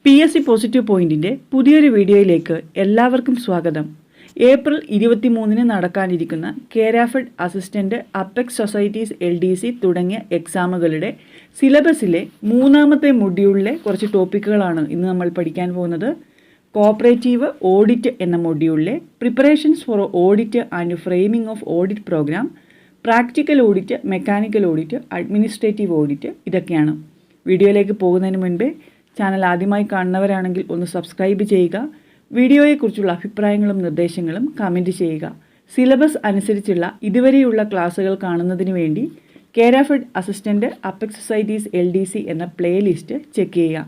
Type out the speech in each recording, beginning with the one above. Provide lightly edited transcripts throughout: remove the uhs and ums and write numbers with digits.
PSC positive പോയിന്റിൻ്റെ പുതിയൊരു വീഡിയോയിലേക്ക് എല്ലാവർക്കും സ്വാഗതം. ഏപ്രിൽ 23 നടക്കാനിരിക്കുന്ന Kerafed assistant apex societies LDC തുടങ്ങിയ എക്സാമുകളുടെ സിലബസിലെ മൂന്നാമത്തെ മൊഡ്യൂളിലെ കുറച്ച് ടോപ്പിക്കുകളാണ് ഇന്ന് നമ്മൾ പഠിക്കാൻ പോകുന്നത്. കോപ്പറേറ്റീവ് ഓഡിറ്റ് എന്ന മൊഡ്യൂളിലെ preparations for audit and framing of audit programme, practical audit, mechanical audit, administrative audit ഇതൊക്കെയാണ്. വീഡിയോയിലേക്ക് പോകുന്നതിന് മുൻപേ ചാനൽ ആദ്യമായി കാണുന്നവരാണെങ്കിൽ ഒന്ന് സബ്സ്ക്രൈബ് ചെയ്യുക. വീഡിയോയെക്കുറിച്ചുള്ള അഭിപ്രായങ്ങളും നിർദ്ദേശങ്ങളും കമൻറ്റ് ചെയ്യുക. സിലബസ് അനുസരിച്ചുള്ള ഇതുവരെയുള്ള ക്ലാസ്സുകൾ കാണുന്നതിന് വേണ്ടി Kerafed assistant apex societies LDC എന്ന പ്ലേലിസ്റ്റ് ചെക്ക് ചെയ്യുക.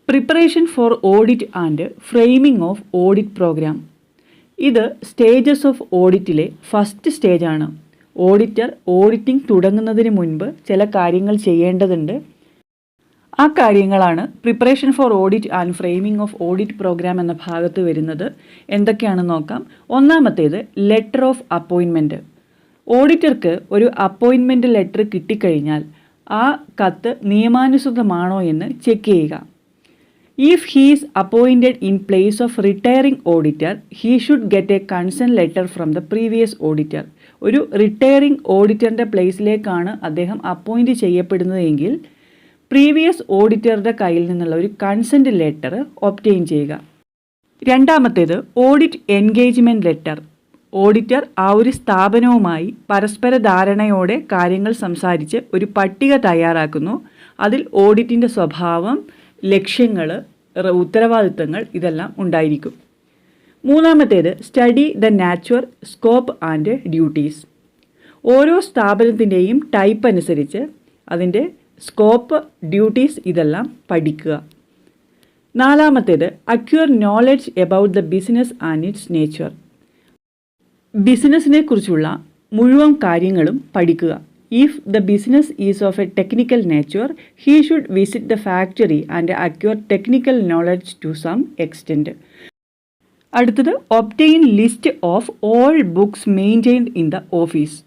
Preparation for audit and framing of audit programme. ഇത് സ്റ്റേജസ് ഓഫ് ഓഡിറ്റിലെ ഫസ്റ്റ് സ്റ്റേജാണ്. ഓഡിറ്റർ ഓഡിറ്റിംഗ് തുടങ്ങുന്നതിന് മുൻപ് ചില കാര്യങ്ങൾ ചെയ്യേണ്ടതുണ്ട്. ആ കാര്യങ്ങളാണ് preparation for audit and framing of audit programme എന്ന ഭാഗത്ത് വരുന്നത്. എന്തൊക്കെയാണെന്ന് നോക്കാം. ഒന്നാമത്തേത് ലെറ്റർ ഓഫ് അപ്പോയിൻമെൻറ്റ്. ഓഡിറ്റർക്ക് ഒരു അപ്പോയിൻമെൻറ്റ് ലെറ്റർ കിട്ടിക്കഴിഞ്ഞാൽ ആ കത്ത് നിയമാനുസൃതമാണോ എന്ന് ചെക്ക് ചെയ്യുക. If he is appointed in place of retiring auditor, he should get A consent letter from the previous auditor. ഒരു റിട്ടയറിംഗ് ഓഡിറ്ററിൻ്റെ പ്ലേസിലേക്കാണ് അദ്ദേഹം അപ്പോയിൻറ്റ് ചെയ്യപ്പെടുന്നതെങ്കിൽ പ്രീവിയസ് ഓഡിറ്ററുടെ കയ്യിൽ നിന്നുള്ള ഒരു കൺസെൻറ്റ് ലെറ്റർ ഒബ്റ്റെയിൻ ചെയ്യുക. രണ്ടാമത്തേത് ഓഡിറ്റ് എൻഗേജ്മെൻറ്റ് ലെറ്റർ. ഓഡിറ്റർ ആ ഒരു സ്ഥാപനവുമായി പരസ്പര ധാരണയോടെ കാര്യങ്ങൾ സംസാരിച്ച് ഒരു പട്ടിക തയ്യാറാക്കുന്നു. അതിൽ ഓഡിറ്റിൻ്റെ സ്വഭാവം, ലക്ഷ്യങ്ങൾ, ഉത്തരവാദിത്തങ്ങൾ ഇതെല്ലാം ഉണ്ടായിരിക്കും. മൂന്നാമത്തേത് study the nature, scope and duties. ഓരോ സ്ഥാപനത്തിൻ്റെയും ടൈപ്പ് അനുസരിച്ച് അതിൻ്റെ സ്കോപ്പ്, ഡ്യൂട്ടീസ് ഇതെല്ലാം പഠിക്കുക. നാലാമത്തേത് acquire knowledge about the business and its nature. ബിസിനസ്സിനെ കുറിച്ചുള്ള മുഴുവൻ കാര്യങ്ങളും പഠിക്കുക. If the business is of a technical nature, he should visit the factory and acquire technical knowledge to some extent. അടുത്തത് obtain list of all books maintained in the office.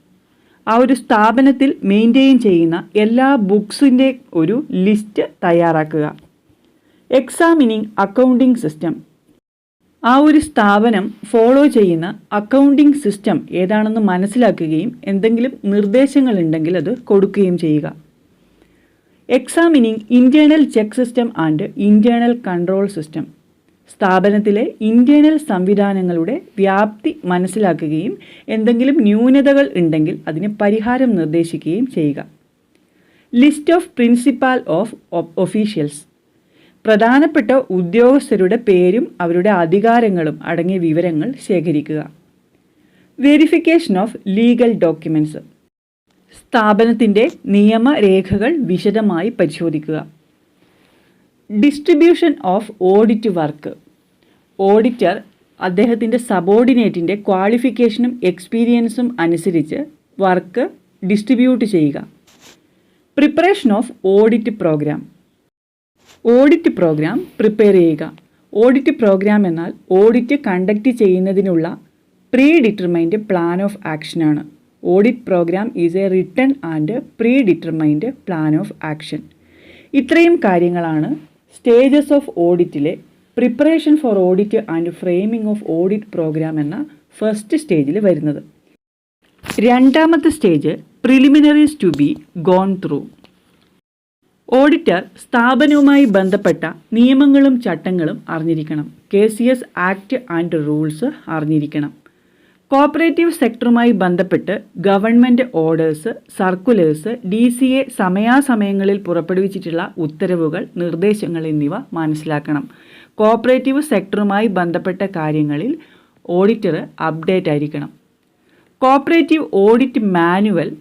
ആ ഒരു സ്ഥാപനത്തിൽ maintain ചെയ്യുന്ന എല്ലാ ബുക്സിൻ്റെ ഒരു ലിസ്റ്റ് തയ്യാറാക്കുക. Examining accounting system. ആ ഒരു സ്ഥാപനം ഫോളോ ചെയ്യുന്ന അക്കൗണ്ടിംഗ് സിസ്റ്റം ഏതാണെന്ന് മനസ്സിലാക്കുകയും എന്തെങ്കിലും നിർദ്ദേശങ്ങളുണ്ടെങ്കിൽ അത് കൊടുക്കുകയും ചെയ്യുക. Examining internal check system and internal control system. സ്ഥാപനത്തിലെ ഇൻറ്റേർണൽ സംവിധാനങ്ങളുടെ വ്യാപ്തി മനസ്സിലാക്കുകയും എന്തെങ്കിലും ന്യൂനതകൾ ഉണ്ടെങ്കിൽ അതിന് പരിഹാരം നിർദ്ദേശിക്കുകയും ചെയ്യുക. List of principal of officials. പ്രധാനപ്പെട്ട ഉദ്യോഗസ്ഥരുടെ പേരും അവരുടെ അധികാരങ്ങളും അടങ്ങിയ വിവരങ്ങൾ ശേഖരിക്കുക. Verification of legal documents. സ്ഥാപനത്തിൻ്റെ നിയമരേഖകൾ വിശദമായി പരിശോധിക്കുക. Distribution of audit work. Auditor അദ്ദേഹത്തിൻ്റെ സബോർഡിനേറ്റിൻ്റെ ക്വാളിഫിക്കേഷനും എക്സ്പീരിയൻസും അനുസരിച്ച് വർക്ക് ഡിസ്ട്രിബ്യൂട്ട് ചെയ്യുക. Preparation of audit programme. Audit programme prepare ചെയ്യുക. ഓഡിറ്റ് പ്രോഗ്രാം എന്നാൽ ഓഡിറ്റ് കണ്ടക്ട് ചെയ്യുന്നതിനുള്ള പ്രീ ഡിറ്റർമൈൻഡ് പ്ലാൻ ഓഫ് ആക്ഷനാണ്. Audit programme is a written and predetermined plan of action. ഇത്രയും കാര്യങ്ങളാണ് സ്റ്റേജസ് ഓഫ് ഓഡിറ്റിലെ preparation for audit and framing of audit programme എന്ന first സ്റ്റേജിൽ വരുന്നത്. രണ്ടാമത്തെ stage preliminaries to be gone through. Auditor സ്ഥാപനവുമായി ബന്ധപ്പെട്ട നിയമങ്ങളും ചട്ടങ്ങളും അറിഞ്ഞിരിക്കണം. KCS ആക്ട് ആൻഡ് റൂൾസ് അറിഞ്ഞിരിക്കണം. കോപ്പറേറ്റീവ് സെക്ടറുമായി ബന്ധപ്പെട്ട് ഗവൺമെൻറ് ഓർഡേഴ്സ്, സർക്കുലേഴ്സ്, DCA സമയാസമയങ്ങളിൽ പുറപ്പെടുവിച്ചിട്ടുള്ള ഉത്തരവുകൾ, നിർദ്ദേശങ്ങൾ എന്നിവ മനസ്സിലാക്കണം. കോപ്പറേറ്റീവ് സെക്ടറുമായി ബന്ധപ്പെട്ട കാര്യങ്ങളിൽ ഓഡിറ്റർ അപ്ഡേറ്റ് ആയിരിക്കണം. കോപ്പറേറ്റീവ് ഓഡിറ്റ് മാനുവൽ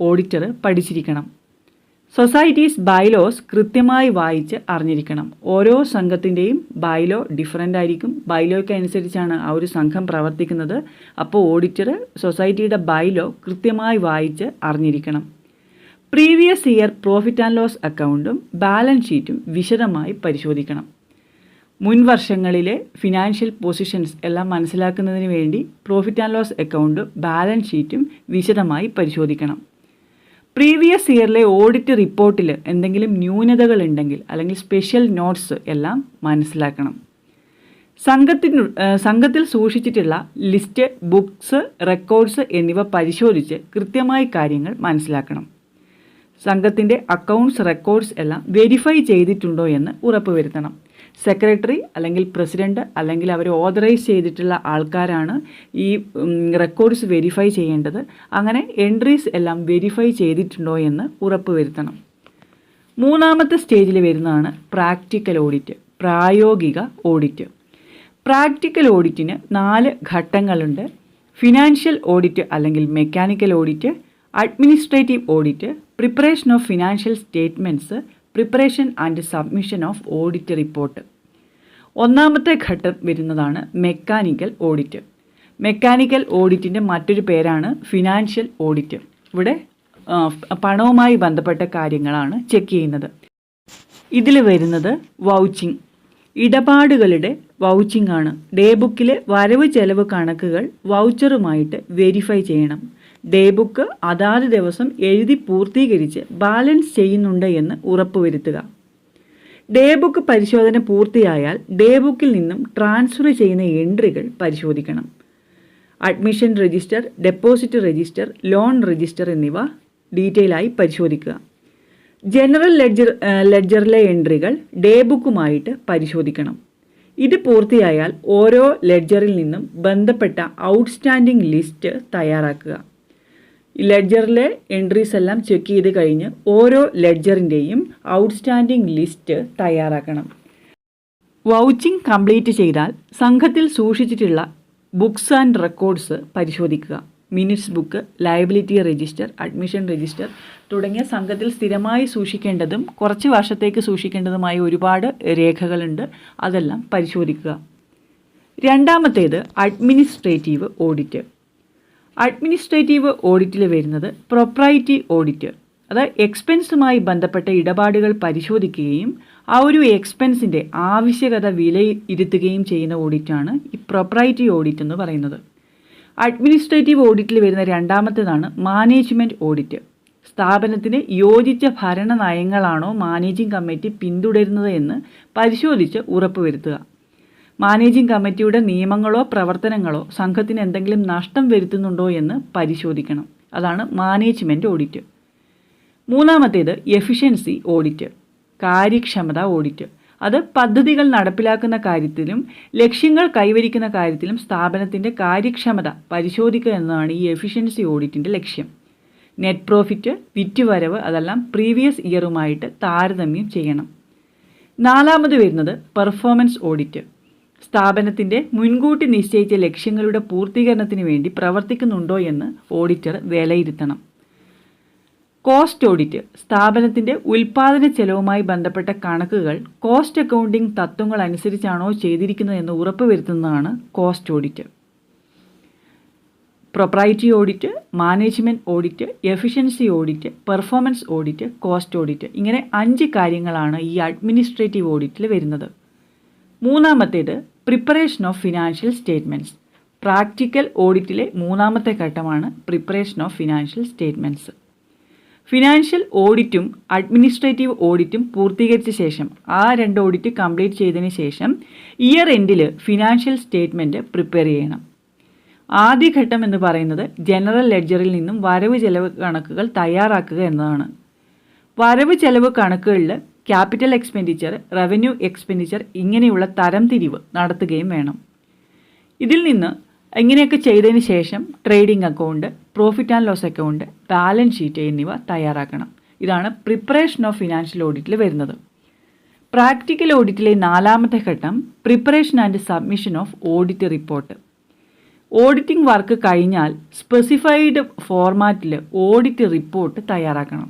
ഓഡിറ്റർ പഠിച്ചിരിക്കണം. സൊസൈറ്റീസ് ബൈലോസ് കൃത്യമായി വായിച്ച് അറിഞ്ഞിരിക്കണം. ഓരോ സംഘത്തിൻ്റെയും ബൈലോ ഡിഫറൻ്റ് ആയിരിക്കും. ബൈലോയ്ക്ക് അനുസരിച്ചാണ് ആ ഒരു സംഘം പ്രവർത്തിക്കുന്നത്. അപ്പോൾ ഓഡിറ്റർ സൊസൈറ്റിയുടെ ബൈലോ കൃത്യമായി വായിച്ച് അറിഞ്ഞിരിക്കണം. Previous year profit and loss അക്കൗണ്ടും ബാലൻസ് ഷീറ്റും വിശദമായി പരിശോധിക്കണം. മുൻ വർഷങ്ങളിലെ ഫിനാൻഷ്യൽ പൊസിഷൻസ് എല്ലാം മനസ്സിലാക്കുന്നതിന് വേണ്ടി പ്രോഫിറ്റ് ആൻഡ് ലോസ് അക്കൗണ്ടും ബാലൻസ് ഷീറ്റും വിശദമായി പരിശോധിക്കണം. പ്രീവിയസ് ഇയറിലെ ഓഡിറ്റ് റിപ്പോർട്ടിൽ എന്തെങ്കിലും ന്യൂനതകൾ ഉണ്ടെങ്കിൽ അല്ലെങ്കിൽ സ്പെഷ്യൽ നോട്ട്സ് എല്ലാം മനസ്സിലാക്കണം. സംഘത്തിൽ സൂക്ഷിച്ചിട്ടുള്ള ലിസ്റ്റ്, ബുക്സ്, റെക്കോർഡ്സ് എന്നിവ പരിശോധിച്ച് കൃത്യമായി കാര്യങ്ങൾ മനസ്സിലാക്കണം. സംഘത്തിൻ്റെ അക്കൗണ്ട്സ്, റെക്കോർഡ്സ് എല്ലാം വെരിഫൈ ചെയ്തിട്ടുണ്ടോ എന്ന് ഉറപ്പുവരുത്തണം. സെക്രട്ടറി അല്ലെങ്കിൽ പ്രസിഡന്റ് അല്ലെങ്കിൽ അവർ ഓതറൈസ് ചെയ്തിട്ടുള്ള ആൾക്കാരാണ് ഈ റെക്കോർഡ്സ് വെരിഫൈ ചെയ്യേണ്ടത്. അങ്ങനെ എൻട്രീസ് എല്ലാം വെരിഫൈ ചെയ്തിട്ടുണ്ടോ എന്ന് ഉറപ്പുവരുത്തണം. മൂന്നാമത്തെ സ്റ്റേജിൽ വരുന്നതാണ് പ്രാക്ടിക്കൽ ഓഡിറ്റ്, പ്രായോഗിക ഓഡിറ്റ്. പ്രാക്ടിക്കൽ ഓഡിറ്റിന് 4 ഘട്ടങ്ങളുണ്ട്. ഫിനാൻഷ്യൽ ഓഡിറ്റ് അല്ലെങ്കിൽ mechanical audit, administrative audit, preparation of financial statements, preparation and submission of audit report. ഒന്നാമത്തെ ഘട്ടം വരുന്നതാണ് മെക്കാനിക്കൽ ഓഡിറ്റ്. മെക്കാനിക്കൽ ഓഡിറ്റിൻ്റെ മറ്റൊരു പേരാണ് ഫിനാൻഷ്യൽ ഓഡിറ്റ്. ഇവിടെ പണവുമായി ബന്ധപ്പെട്ട കാര്യങ്ങളാണ് ചെക്ക് ചെയ്യുന്നത്. ഇതിൽ വരുന്നത് വൗച്ചിങ്, ഇടപാടുകളുടെ വൗച്ചിങ് ആണ്. ഡേ ബുക്കിലെ വരവ് ചെലവ് കണക്കുകൾ വൗച്ചറുമായിട്ട് വെരിഫൈ ചെയ്യണം. ഡേ ബുക്ക് അതാത് ദിവസം എഴുതി പൂർത്തീകരിച്ച് ബാലൻസ് ചെയ്യുന്നുണ്ട് എന്ന് ഉറപ്പുവരുത്തുക. ഡേ ബുക്ക് പരിശോധന പൂർത്തിയായാൽ ഡേ ബുക്കിൽ നിന്നും ട്രാൻസ്ഫർ ചെയ്യുന്ന എൻട്രികൾ പരിശോധിക്കണം. Admission register, deposit register, loan register എന്നിവ ഡീറ്റെയിൽ ആയി പരിശോധിക്കുക. ജനറൽ ലെഡ്ജറിലെ എൻട്രികൾ ഡേ ബുക്കുമായിട്ട് പരിശോധിക്കണം. ഇത് പൂർത്തിയായാൽ ഓരോ ലെഡ്ജറിൽ നിന്നും ബന്ധപ്പെട്ട ഔട്ട്സ്റ്റാൻഡിംഗ് ലിസ്റ്റ് തയ്യാറാക്കുക. ലെഡ്ജറിലെ എൻട്രീസ് എല്ലാം ചെക്ക് ചെയ്ത് കഴിഞ്ഞ് ഓരോ ലെഡ്ജറിൻ്റെയും ഔട്ട്സ്റ്റാൻഡിംഗ് ലിസ്റ്റ് തയ്യാറാക്കണം. വൗച്ചിങ് കംപ്ലീറ്റ് ചെയ്താൽ സംഘത്തിൽ സൂക്ഷിച്ചിട്ടുള്ള ബുക്സ് ആൻഡ് റെക്കോർഡ്സ് പരിശോധിക്കുക. Minutes book, liability register, admission register തുടങ്ങിയ സംഘത്തിൽ സ്ഥിരമായി സൂക്ഷിക്കേണ്ടതും കുറച്ച് വർഷത്തേക്ക് സൂക്ഷിക്കേണ്ടതുമായ ഒരുപാട് രേഖകളുണ്ട്. അതെല്ലാം പരിശോധിക്കുക. രണ്ടാമത്തേത് അഡ്മിനിസ്ട്രേറ്റീവ് ഓഡിറ്റ്. അഡ്മിനിസ്ട്രേറ്റീവ് ഓഡിറ്റിൽ വരുന്നത് പ്രൊപ്രൈറ്റി ഓഡിറ്റ്. അത് എക്സ്പെൻസുമായി ബന്ധപ്പെട്ട ഇടപാടുകൾ പരിശോധിക്കുകയും ആ ഒരു എക്സ്പെൻസിൻ്റെ ആവശ്യകത വിലയിരുത്തുകയും ചെയ്യുന്ന ഓഡിറ്റാണ് ഈ പ്രൊപ്രൈറ്റി ഓഡിറ്റ് എന്ന് പറയുന്നത്. അഡ്മിനിസ്ട്രേറ്റീവ് ഓഡിറ്റിൽ വരുന്ന രണ്ടാമത്തേതാണ് മാനേജ്മെൻറ്റ് ഓഡിറ്റ്. സ്ഥാപനത്തിന് യോജിച്ച ഭരണ നയങ്ങളാണോ മാനേജിംഗ് കമ്മിറ്റി പിന്തുടരുന്നത് എന്ന് പരിശോധിച്ച് ഉറപ്പുവരുത്തുക. മാനേജിംഗ് കമ്മിറ്റിയുടെ നിയമങ്ങളോ പ്രവർത്തനങ്ങളോ സംഘത്തിന് എന്തെങ്കിലും നഷ്ടം വരുത്തുന്നുണ്ടോ എന്ന് പരിശോധിക്കണം. അതാണ് മാനേജ്മെൻറ്റ് ഓഡിറ്റ്. മൂന്നാമത്തേത് എഫിഷ്യൻസി ഓഡിറ്റ്, കാര്യക്ഷമത ഓഡിറ്റ്. അത് പദ്ധതികൾ നടപ്പിലാക്കുന്ന കാര്യത്തിലും ലക്ഷ്യങ്ങൾ കൈവരിക്കുന്ന കാര്യത്തിലും സ്ഥാപനത്തിൻ്റെ കാര്യക്ഷമത പരിശോധിക്കുക എന്നതാണ് ഈ എഫിഷ്യൻസി ഓഡിറ്റിൻ്റെ ലക്ഷ്യം. നെറ്റ് പ്രോഫിറ്റ്, വിറ്റുവരവ് അതെല്ലാം പ്രീവിയസ് ഇയറുമായിട്ട് താരതമ്യം ചെയ്യണം. നാലാമത് വരുന്നത് പെർഫോമൻസ് ഓഡിറ്റ്. സ്ഥാപനത്തിൻ്റെ മുൻകൂട്ടി നിശ്ചയിച്ച ലക്ഷ്യങ്ങളുടെ പൂർത്തീകരണത്തിന് വേണ്ടി പ്രവർത്തിക്കുന്നുണ്ടോ എന്ന് ഓഡിറ്റർ വിലയിരുത്തണം. Cost audit. സ്ഥാപനത്തിൻ്റെ ഉൽപ്പാദന ചെലവുമായി ബന്ധപ്പെട്ട കണക്കുകൾ കോസ്റ്റ് അക്കൗണ്ടിംഗ് തത്വങ്ങൾ അനുസരിച്ചാണോ ചെയ്തിരിക്കുന്നതെന്ന് ഉറപ്പുവരുത്തുന്നതാണ് cost audit. Propriety audit, management audit, efficiency audit, performance audit, cost audit. ഇങ്ങനെ 5 കാര്യങ്ങളാണ് ഈ അഡ്മിനിസ്ട്രേറ്റീവ് ഓഡിറ്റിൽ വരുന്നത്. മൂന്നാമത്തേത് preparation of financial statements. Practical ഓഡിറ്റിലെ മൂന്നാമത്തെ ഘട്ടമാണ് preparation of financial statements. Financial ഓഡിറ്റും അഡ്മിനിസ്ട്രേറ്റീവ് ഓഡിറ്റും പൂർത്തീകരിച്ച ശേഷം ആ 2 ഓഡിറ്റ് കംപ്ലീറ്റ് ചെയ്തതിന് ശേഷം ഇയർ എൻഡിൽ ഫിനാൻഷ്യൽ സ്റ്റേറ്റ്മെൻറ്റ് പ്രിപ്പയർ ചെയ്യണം. ആദ്യ ഘട്ടം എന്ന് പറയുന്നത് ജനറൽ ലെഡ്ജറിൽ നിന്നും വരവ് ചെലവ് കണക്കുകൾ തയ്യാറാക്കുക എന്നതാണ്. വരവ് ചെലവ് കണക്കുകളിൽ ക്യാപിറ്റൽ എക്സ്പെൻഡിച്ചർ, റവന്യൂ എക്സ്പെൻഡിച്ചർ ഇങ്ങനെയുള്ള തരംതിരിവ് നടത്തുകയും വേണം. ഇതിൽ നിന്ന് ഇങ്ങനെയൊക്കെ ചെയ്തതിന് ശേഷം trading account, profit and loss account, balance sheet എന്നിവ തയ്യാറാക്കണം. ഇതാണ് പ്രിപ്പറേഷൻ ഓഫ് ഫിനാൻഷ്യൽ ഓഡിറ്റിൽ വരുന്നത്. പ്രാക്ടിക്കൽ ഓഡിറ്റിലെ നാലാമത്തെ ഘട്ടം preparation and submission of audit report. Auditing work കഴിഞ്ഞാൽ സ്പെസിഫൈഡ് ഫോർമാറ്റിൽ ഓഡിറ്റ് റിപ്പോർട്ട് തയ്യാറാക്കണം.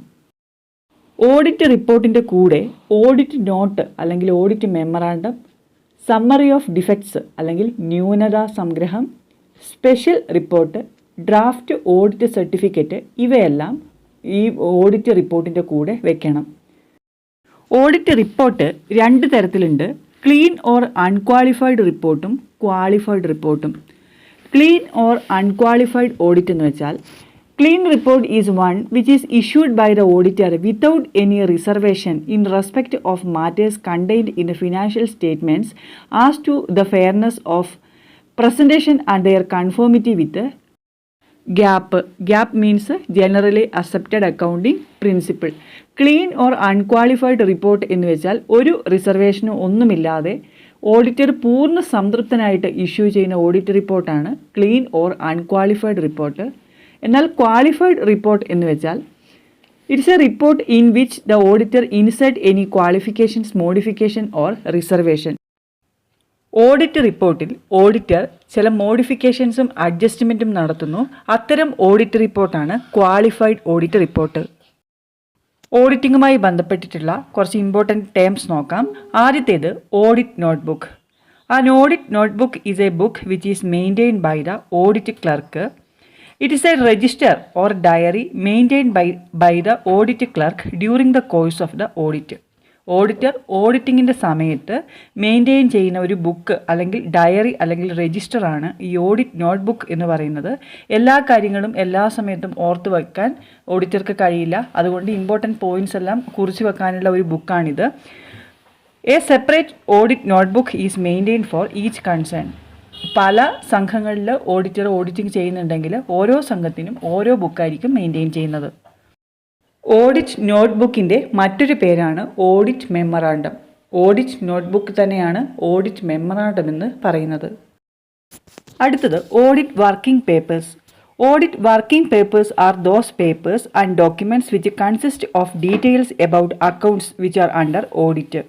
ഓഡിറ്റ് റിപ്പോർട്ടിൻ്റെ കൂടെ ഓഡിറ്റ് നോട്ട് അല്ലെങ്കിൽ audit memorandum, summary of defects അല്ലെങ്കിൽ ന്യൂനതാ സംഗ്രഹം, special report, draft audit certificate ഇവയെല്ലാം ഈ ഓഡിറ്റ് റിപ്പോർട്ടിൻ്റെ കൂടെ വെക്കണം. ഓഡിറ്റ് റിപ്പോർട്ട് 2 തരത്തിലുണ്ട്. ക്ലീൻ ഓർ അൺക്വാളിഫൈഡ് റിപ്പോർട്ടും ക്വാളിഫൈഡ് റിപ്പോർട്ടും. ക്ലീൻ ഓർ അൺക്വാളിഫൈഡ് ഓഡിറ്റ് എന്ന് വെച്ചാൽ Clean report is one which is issued by the auditor without any reservation in respect of matters contained in the financial statements as to the fairness of presentation and their conformity with the GAAP. GAAP means generally accepted accounting principle. Clean or unqualified report എന്ന് വെച്ചാൽ ഒരു റിസർവേഷനും ഒന്നുമില്ലാതെ auditor പൂർണ്ണ സംതൃപ്തനായിട്ട് issue ചെയ്യുന്ന audit റിപ്പോർട്ടാണ് clean or unqualified report. എന്നാൽ qualified report എന്ന് വെച്ചാൽ it's A report in which the auditor insert any qualifications, modification or reservation. Audit റിപ്പോർട്ടിൽ ഓഡിറ്റർ ചില മോഡിഫിക്കേഷൻസും അഡ്ജസ്റ്റ്മെൻറ്റും നടത്തുന്നു. അത്തരം ഓഡിറ്റ് റിപ്പോർട്ടാണ് ക്വാളിഫൈഡ് ഓഡിറ്റ് റിപ്പോർട്ട്. ഓഡിറ്റിങ്ങുമായി ബന്ധപ്പെട്ടിട്ടുള്ള കുറച്ച് ഇമ്പോർട്ടൻറ്റ് ടേംസ് നോക്കാം. ആദ്യത്തേത് audit notebook. An audit notebook is a book which is maintained by the audit clerk. It is a register or diary maintained by the audit clerk during the course of the audit. Auditor ഓഡിറ്റിങ്ങിൻ്റെ സമയത്ത് maintain ചെയ്യുന്ന ഒരു book അല്ലെങ്കിൽ diary അല്ലെങ്കിൽ രജിസ്റ്ററാണ് ഈ audit notebook എന്ന് പറയുന്നത്. എല്ലാ കാര്യങ്ങളും എല്ലാ സമയത്തും ഓർത്ത് വയ്ക്കാൻ ഓഡിറ്റർക്ക് കഴിയില്ല. അതുകൊണ്ട് ഇമ്പോർട്ടൻറ്റ് പോയിൻറ്റ്സ് എല്ലാം കുറിച്ച് വെക്കാനുള്ള ഒരു ബുക്കാണിത്. A separate audit notebook is maintain for each concern. പല സംഘങ്ങളിൽ ഓഡിറ്റർ ഓഡിറ്റിംഗ് ചെയ്യുന്നുണ്ടെങ്കിൽ ഓരോ സംഘത്തിനും ഓരോ ബുക്കായിരിക്കും മെയിൻറ്റെയിൻ ചെയ്യുന്നത്. ഓഡിറ്റ് നോട്ട്ബുക്കിൻ്റെ മറ്റൊരു പേരാണ് ഓഡിറ്റ് മെമ്മറാണ്ടം. ഓഡിറ്റ് നോട്ട്ബുക്ക് തന്നെയാണ് ഓഡിറ്റ് മെമ്മറാണ്ടം എന്ന് പറയുന്നത്. അടുത്തത് audit working papers. Audit working papers are those papers and documents which consist of details about accounts which are under audit.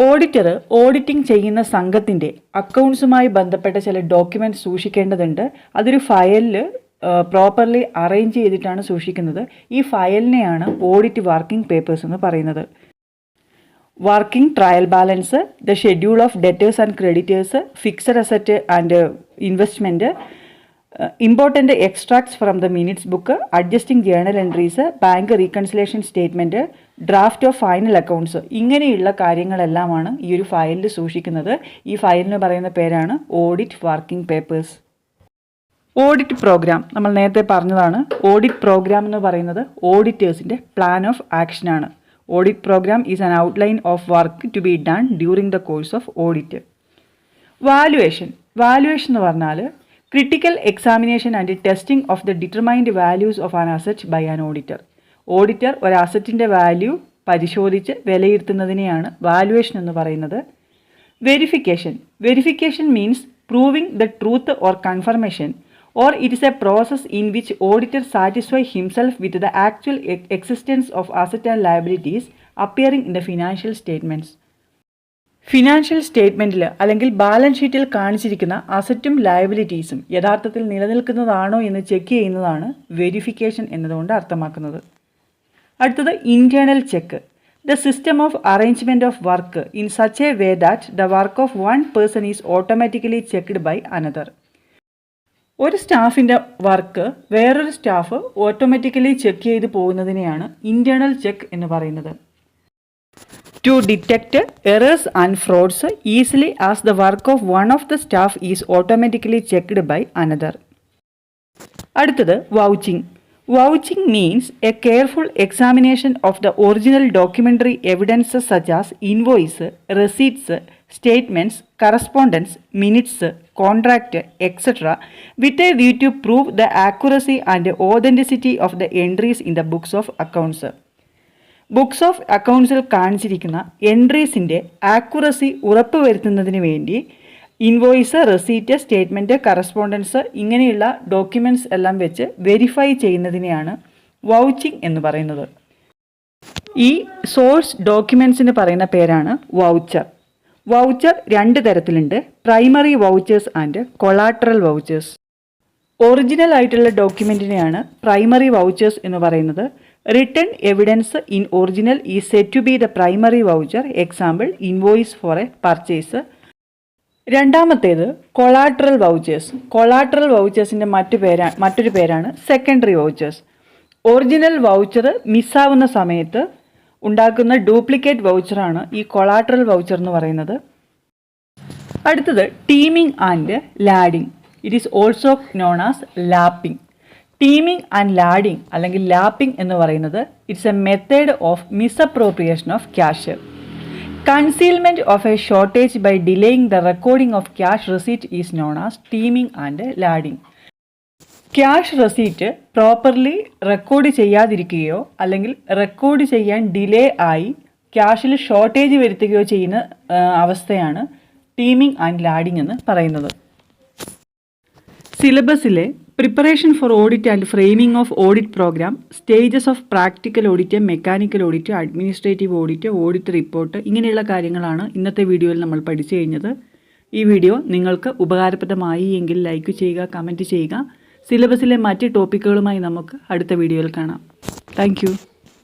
Auditor auditing ചെയ്യുന്ന സംഘത്തിൻ്റെ അക്കൗണ്ട്സുമായി ബന്ധപ്പെട്ട ചില ഡോക്യുമെൻറ്റ്സ് സൂക്ഷിക്കേണ്ടതുണ്ട്. അതൊരു ഫയലിൽ പ്രോപ്പർലി അറേഞ്ച് ചെയ്തിട്ടാണ് സൂക്ഷിക്കുന്നത്. ഈ ഫയലിനെയാണ് ഓഡിറ്റ് വർക്കിംഗ് പേപ്പേഴ്സ് എന്ന് പറയുന്നത്. Working trial balance, the schedule of debtors and creditors, fixed asset and investment, important extracts from the minutes book, adjusting journal entries, bank reconciliation statement, draft of final accounts, ഇങ്ങനെയുള്ള കാര്യങ്ങളെല്ലാമാണ് ഈ ഒരു ഫയലിൽ സൂക്ഷിക്കുന്നത്. ഈ ഫയലിന് പറയുന്ന പേരാണ് audit working papers. Audit programme നമ്മൾ നേരത്തെ പറഞ്ഞതാണ്. ഓഡിറ്റ് പ്രോഗ്രാം എന്ന് പറയുന്നത് ഓഡിറ്റേഴ്സിൻ്റെ പ്ലാൻ ഓഫ് ആക്ഷനാണ്. Audit programme is an outline of work to be done during the course of audit. Valuation. Valuation എന്ന് പറഞ്ഞാൽ critical examination and testing of the determined values of an asset by an auditor. Auditor ഒരു അസറ്റിൻ്റെ value പരിശോധിച്ച് വിലയിരുത്തുന്നതിനെയാണ് valuation എന്ന് പറയുന്നത്. Verification. Verification means proving the truth or confirmation, or it is a process in which auditor satisfies himself with the actual existence of assets and liabilities appearing in the financial statements. Financial സ്റ്റേറ്റ്മെൻറ്റിൽ അല്ലെങ്കിൽ balance ഷീറ്റിൽ കാണിച്ചിരിക്കുന്ന അസറ്റും ലയബിലിറ്റീസും യഥാർത്ഥത്തിൽ നിലനിൽക്കുന്നതാണോ എന്ന് check ചെയ്യുന്നതാണ് verification എന്നതുകൊണ്ട് അർത്ഥമാക്കുന്നത്. അടുത്തത് internal check. The system of arrangement of work in such a way that the work of one person is automatically checked by another. ഒരു സ്റ്റാഫിൻ്റെ വർക്ക് വേറൊരു സ്റ്റാഫ് ഓട്ടോമാറ്റിക്കലി ചെക്ക് ചെയ്ത് പോകുന്നതിനെയാണ് ഇൻറ്റേർണൽ ചെക്ക് എന്ന് പറയുന്നത്. To detect errors and frauds easily as the work of one of the staff is automatically checked by another. അടുത്തത് vouching. Vouching means a careful examination of the original documentary evidences such as invoice, receipts, statements, correspondence, minutes, contract, etc. with a view to prove the accuracy and authenticity of the entries in the books of accounts. Books of അക്കൗണ്ട്സിൽ കാണിച്ചിരിക്കുന്ന എൻട്രീസിൻ്റെ accuracy ഉറപ്പുവരുത്തുന്നതിന് വേണ്ടി invoice, receipt, statement, correspondence ഇങ്ങനെയുള്ള documents എല്ലാം വെച്ച് verify ചെയ്യുന്നതിനെയാണ് vouching എന്ന് പറയുന്നത്. ഈ സോഴ്സ് ഡോക്യുമെൻറ്റ്സിന് പറയുന്ന പേരാണ് വൗച്ചർ. വൗച്ചർ രണ്ട് തരത്തിലുണ്ട്: primary vouchers and collateral vouchers. Original ആയിട്ടുള്ള ഡോക്യുമെൻറ്റിനെയാണ് പ്രൈമറി വൗച്ചേഴ്സ് എന്ന് പറയുന്നത്. Written evidence in original is said to be the primary voucher. Example invoice for a purchase. രണ്ടാമത്തേത് കൊളാട്രൽ വൗച്ചേഴ്സ്. കൊളാട്രൽ വൗച്ചേഴ്സിൻ്റെ മറ്റൊരു പേരാണ് സെക്കൻഡറി വൗച്ചേഴ്സ്. ഒറിജിനൽ വൗച്ചർ മിസ്സാവുന്ന സമയത്ത് ഉണ്ടാക്കുന്ന ഡ്യൂപ്ലിക്കേറ്റ് വൗച്ചറാണ് ഈ കൊളാട്രൽ വൗച്ചർ എന്ന് പറയുന്നത്. അടുത്തത് teeming and lading. It is also known as lapping. Teeming and lading അല്ലെങ്കിൽ ലാപ്പിംഗ് എന്ന് പറയുന്നത് it's a method of misappropriation of cash. Concealment of a shortage by delaying the recording of cash receipt is known as teeming and lading. Cash receipt properly record ചെയ്യാതിരിക്കുകയോ അല്ലെങ്കിൽ record ചെയ്യാൻ delay ആയി ക്യാഷിൽ shortage വരുത്തുകയോ ചെയ്യുന്ന അവസ്ഥയാണ് teaming and lading എന്ന് പറയുന്നത്. സിലബസിലെ preparation for audit and framing of audit programme, stages of practical audit, mechanical audit, administrative audit, audit report, ഇങ്ങനെയുള്ള കാര്യങ്ങളാണ് ഇന്നത്തെ വീഡിയോയിൽ നമ്മൾ പഠിച്ചു കഴിഞ്ഞത്. ഈ വീഡിയോ നിങ്ങൾക്ക് ഉപകാരപ്രദമായി എങ്കിൽ ലൈക്ക് ചെയ്യുക, കമൻറ്റ് ചെയ്യുക. സിലബസിലെ മറ്റ് ടോപ്പിക്കുകളുമായി നമുക്ക് അടുത്ത വീഡിയോയിൽ കാണാം. താങ്ക്